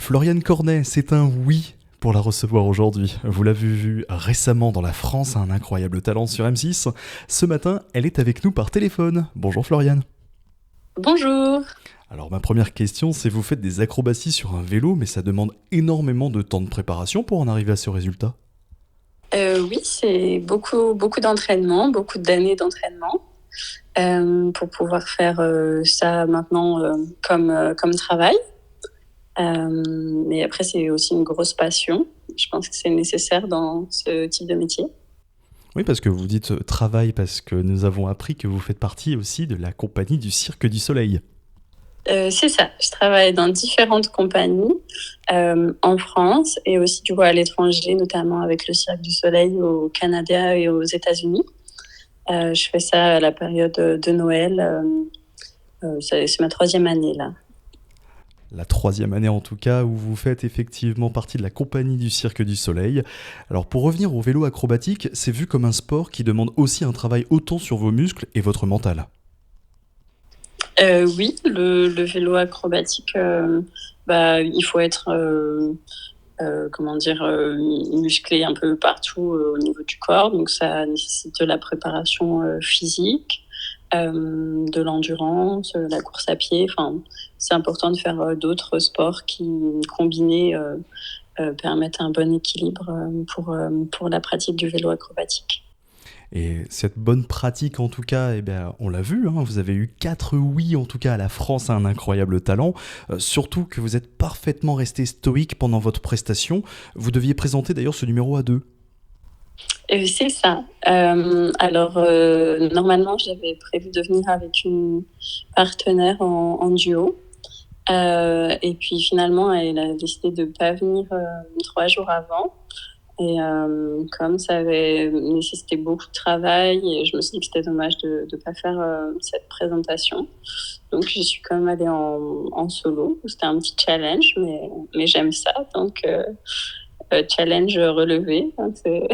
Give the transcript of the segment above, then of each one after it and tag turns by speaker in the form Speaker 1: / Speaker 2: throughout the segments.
Speaker 1: Floriane Cornet, c'est un oui pour la recevoir aujourd'hui. Vous l'avez vue récemment dans La France, un incroyable talent sur M6. Ce matin, elle est avec nous par téléphone. Bonjour Floriane.
Speaker 2: Bonjour.
Speaker 1: Alors ma première question, c'est vous faites des acrobaties sur un vélo, mais ça demande énormément de temps de préparation pour en arriver à ce résultat.
Speaker 2: Oui, c'est beaucoup d'entraînement, beaucoup d'années d'entraînement pour pouvoir faire ça maintenant comme travail. Mais après, c'est aussi une grosse passion. Je pense que c'est nécessaire dans ce type de métier.
Speaker 1: Oui, parce que vous dites travail, parce que nous avons appris que vous faites partie aussi de la compagnie du Cirque du Soleil.
Speaker 2: C'est ça. Je travaille dans différentes compagnies en France et aussi du coup à l'étranger, notamment avec le Cirque du Soleil au Canada et aux États-Unis. Je fais ça à la période de Noël. C'est ma troisième année là.
Speaker 1: La troisième année en tout cas, où vous faites effectivement partie de la compagnie du Cirque du Soleil. Alors pour revenir au vélo acrobatique, c'est vu comme un sport qui demande aussi un travail autant sur vos muscles et votre mental.
Speaker 2: Oui, le vélo acrobatique, il faut être comment dire, musclé un peu partout au niveau du corps. Donc ça nécessite de la préparation physique, de l'endurance, la course à pied. Enfin, c'est important de faire d'autres sports qui, combinés, permettent un bon équilibre pour la pratique du vélo acrobatique.
Speaker 1: Et cette bonne pratique en tout cas, eh bien, on l'a vu, hein, vous avez eu 4 oui en tout cas à la France a un incroyable talent, surtout que vous êtes parfaitement resté stoïque pendant votre prestation. Vous deviez présenter d'ailleurs ce numéro à deux.
Speaker 2: C'est ça. Normalement, j'avais prévu de venir avec une partenaire en duo. Et puis finalement, elle a décidé de ne pas venir 3 jours avant. Et comme ça avait nécessité beaucoup de travail, et je me suis dit que c'était dommage de ne pas faire cette présentation. Donc, je suis quand même allée en solo. C'était un petit challenge, mais j'aime ça. Donc, challenge relevé. Donc, c'est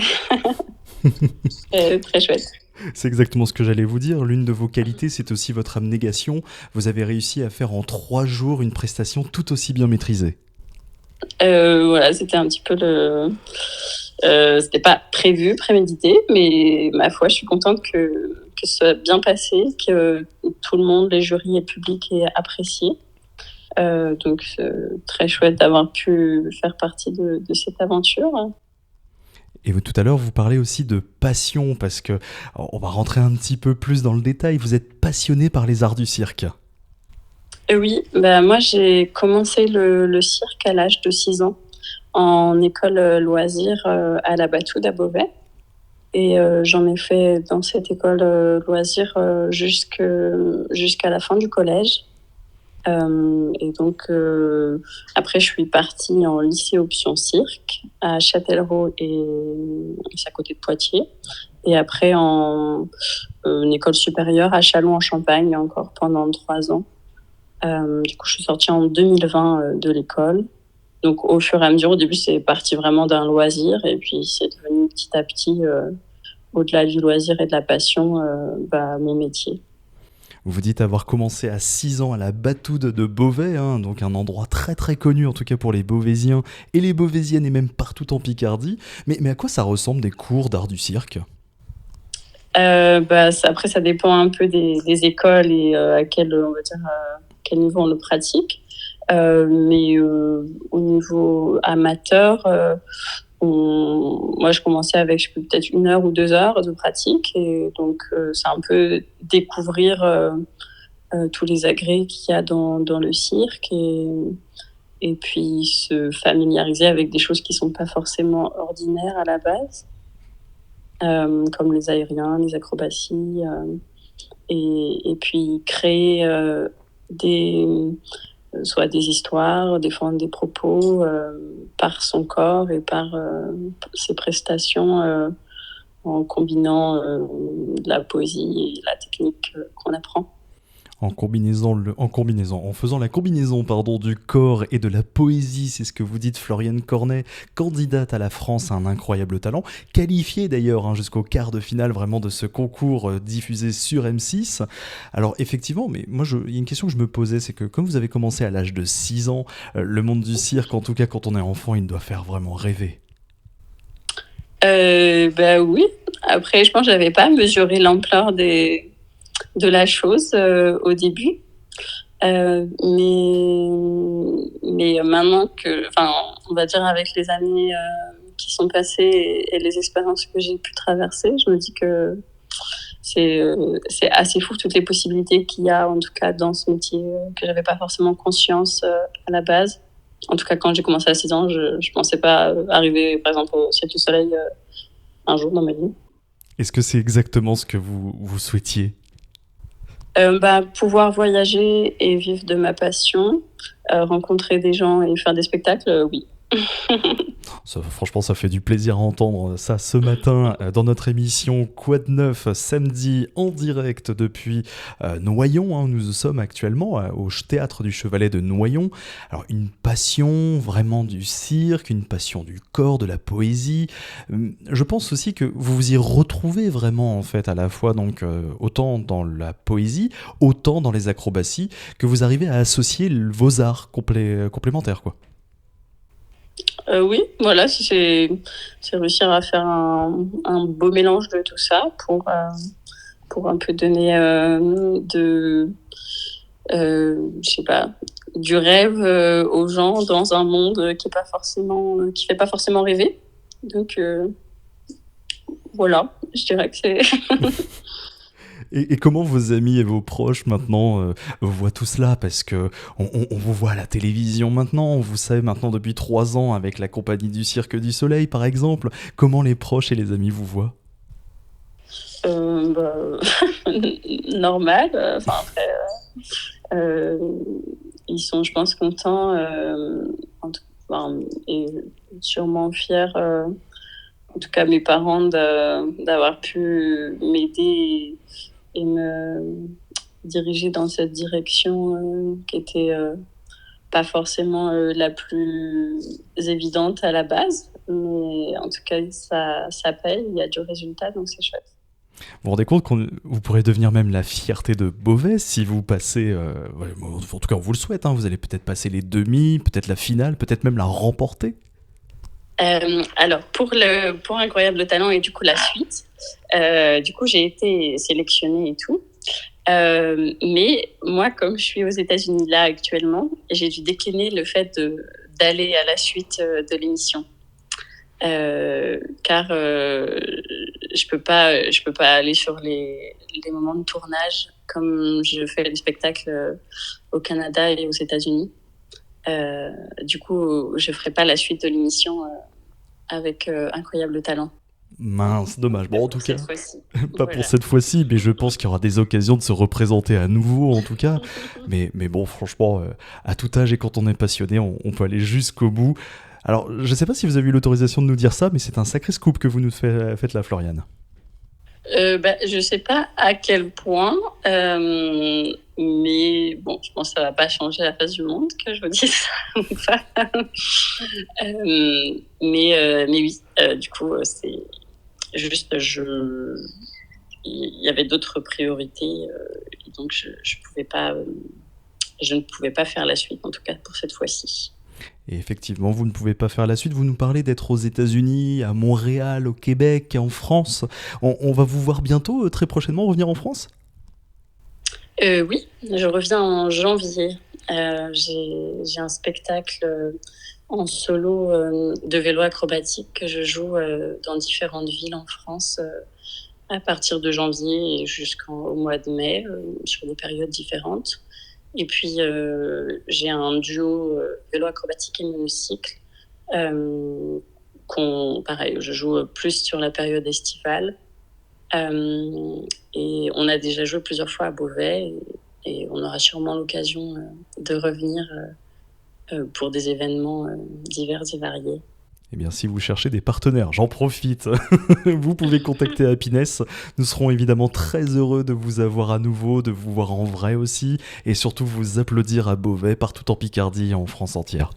Speaker 2: très chouette.
Speaker 1: C'est exactement ce que j'allais vous dire. L'une de vos qualités, c'est aussi votre abnégation. Vous avez réussi à faire en 3 jours une prestation tout aussi bien maîtrisée.
Speaker 2: Voilà, c'était un petit peu le. C'était pas prévu, prémédité, mais ma foi, je suis contente que ce soit bien passé, que tout le monde, les jurys et le public aient apprécié. Donc, c'est très chouette d'avoir pu faire partie de cette aventure.
Speaker 1: Et tout à l'heure, vous parlez aussi de passion, parce que on va rentrer un petit peu plus dans le détail. Vous êtes passionné par les arts du cirque.
Speaker 2: Oui, bah, moi, j'ai commencé le cirque à l'âge de 6 ans en école loisirs à la Batoude à Beauvais. Et j'en ai fait dans cette école loisirs jusqu'à la fin du collège. Et donc, après, je suis partie en lycée option cirque à Châtellerault et c'est à côté de Poitiers. Et après, en une école supérieure à Châlons-en-Champagne, encore pendant 3 ans. Du coup, je suis sortie en 2020 de l'école. Donc, au fur et à mesure, au début, c'est parti vraiment d'un loisir. Et puis, c'est devenu petit à petit, au-delà du loisir et de la passion, mon métier.
Speaker 1: Vous vous dites avoir commencé à 6 ans à la Batoude de Beauvais, hein, donc un endroit très très connu en tout cas pour les Beauvaisiens et les Beauvaisiennes et même partout en Picardie. Mais à quoi ça ressemble des cours d'art du cirque?
Speaker 2: Après, ça dépend un peu des écoles et à on va dire, quel niveau on le pratique. Mais au niveau amateur, moi, je commençais avec peut-être 1 heure ou 2 heures de pratique. Et donc, c'est un peu découvrir tous les agrès qu'il y a dans le cirque et puis se familiariser avec des choses qui ne sont pas forcément ordinaires à la base, comme les aériens, les acrobaties. Et puis créer des, soit des histoires, défendre des propos par son corps et par ses prestations en combinant de la poésie et la technique qu'on apprend.
Speaker 1: En faisant la combinaison pardon, du corps et de la poésie, c'est ce que vous dites Floriane Cornet, candidate à la France à un incroyable talent, qualifiée d'ailleurs jusqu'au quart de finale vraiment de ce concours diffusé sur M6. Alors effectivement, mais moi il y a une question que je me posais, c'est que comme vous avez commencé à l'âge de 6 ans, le monde du cirque, en tout cas quand on est enfant, il doit faire vraiment rêver.
Speaker 2: Bah oui. Après, je pense que j'avais pas mesuré l'ampleur de la chose au début. Mais maintenant que, enfin, on va dire avec les années qui sont passées et les expériences que j'ai pu traverser, je me dis que c'est assez fou toutes les possibilités qu'il y a, en tout cas dans ce métier, que j'avais pas forcément conscience à la base. En tout cas, quand j'ai commencé à 6 ans, je pensais pas arriver, par exemple, au Cirque du Soleil un jour dans ma vie.
Speaker 1: Est-ce que c'est exactement ce que vous souhaitiez?
Speaker 2: Pouvoir voyager et vivre de ma passion, rencontrer des gens et faire des spectacles, oui.
Speaker 1: Franchement, ça fait du plaisir à entendre ça ce matin dans notre émission Quoi de neuf, samedi en direct depuis Noyon. Nous sommes actuellement au théâtre du Chevalet de Noyon. Alors, une passion vraiment du cirque, une passion du corps, de la poésie. Je pense aussi que vous vous y retrouvez vraiment, en fait, à la fois donc autant dans la poésie, autant dans les acrobaties, que vous arrivez à associer vos arts complémentaires, quoi.
Speaker 2: Oui, voilà, c'est réussir à faire un beau mélange de tout ça pour un peu donner je sais pas, du rêve aux gens dans un monde qui fait pas forcément rêver. Donc voilà, je dirais que c'est.
Speaker 1: Et comment vos amis et vos proches maintenant voient tout cela? Parce que on vous voit à la télévision maintenant, on vous sait maintenant depuis 3 ans avec la compagnie du Cirque du Soleil par exemple. Comment les proches et les amis vous voient?
Speaker 2: Bah, normal. Enfin, après, euh, ils sont, je pense, contents enfin, et sûrement fiers. En tout cas, mes parents d'avoir pu m'aider et me diriger dans cette direction qui était pas forcément la plus évidente à la base. Mais en tout cas, ça paye, il y a du résultat, donc c'est chouette.
Speaker 1: Vous vous rendez compte que vous pourrez devenir même la fierté de Beauvais si vous passez, ouais, en tout cas on vous le souhaite, vous allez peut-être passer les demi, peut-être la finale, peut-être même la remporter.
Speaker 2: Alors, pour Incroyable Talent et du coup la suite, du coup j'ai été sélectionnée et tout. Mais moi, comme je suis aux États-Unis là actuellement, j'ai dû décliner le fait d'aller à la suite de l'émission. Car je peux pas aller sur les moments de tournage comme je fais des spectacles au Canada et aux États-Unis. Du coup, je ferai pas la suite de l'émission avec Incroyable Talent.
Speaker 1: Mince, dommage. Bon, en tout cas,
Speaker 2: Cette fois-ci.
Speaker 1: pas pour
Speaker 2: Voilà.
Speaker 1: cette fois-ci, mais je pense qu'il y aura des occasions de se représenter à nouveau, en tout cas. Mais bon, franchement, à tout âge et quand on est passionné, on peut aller jusqu'au bout. Alors, je sais pas si vous avez eu l'autorisation de nous dire ça, mais c'est un sacré scoop que vous nous faites là, Floriane.
Speaker 2: Je sais pas à quel point, mais bon, je pense que ça va pas changer la face du monde que je vous dise ça ou pas. Mais oui, du coup, c'est juste, il y avait d'autres priorités, et donc je ne pouvais pas faire la suite, en tout cas pour cette fois-ci.
Speaker 1: Et effectivement, vous ne pouvez pas faire la suite. Vous nous parlez d'être aux États-Unis, à Montréal, au Québec, en France. On va vous voir bientôt, très prochainement, revenir en France?
Speaker 2: Oui, je reviens en janvier. J'ai un spectacle en solo de vélo acrobatique que je joue dans différentes villes en France à partir de janvier et jusqu'au mois de mai sur des périodes différentes. Et puis j'ai un duo vélo acrobatique et monocycle pareil, je joue plus sur la période estivale. Et on a déjà joué plusieurs fois à Beauvais et on aura sûrement l'occasion de revenir pour des événements divers et variés.
Speaker 1: Eh bien, si vous cherchez des partenaires, j'en profite. Vous pouvez contacter Happiness. Nous serons évidemment très heureux de vous avoir à nouveau, de vous voir en vrai aussi, et surtout vous applaudir à Beauvais, partout en Picardie et en France entière.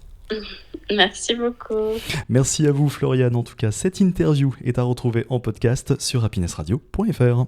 Speaker 2: Merci beaucoup.
Speaker 1: Merci à vous, Floriane. En tout cas, cette interview est à retrouver en podcast sur happinessradio.fr.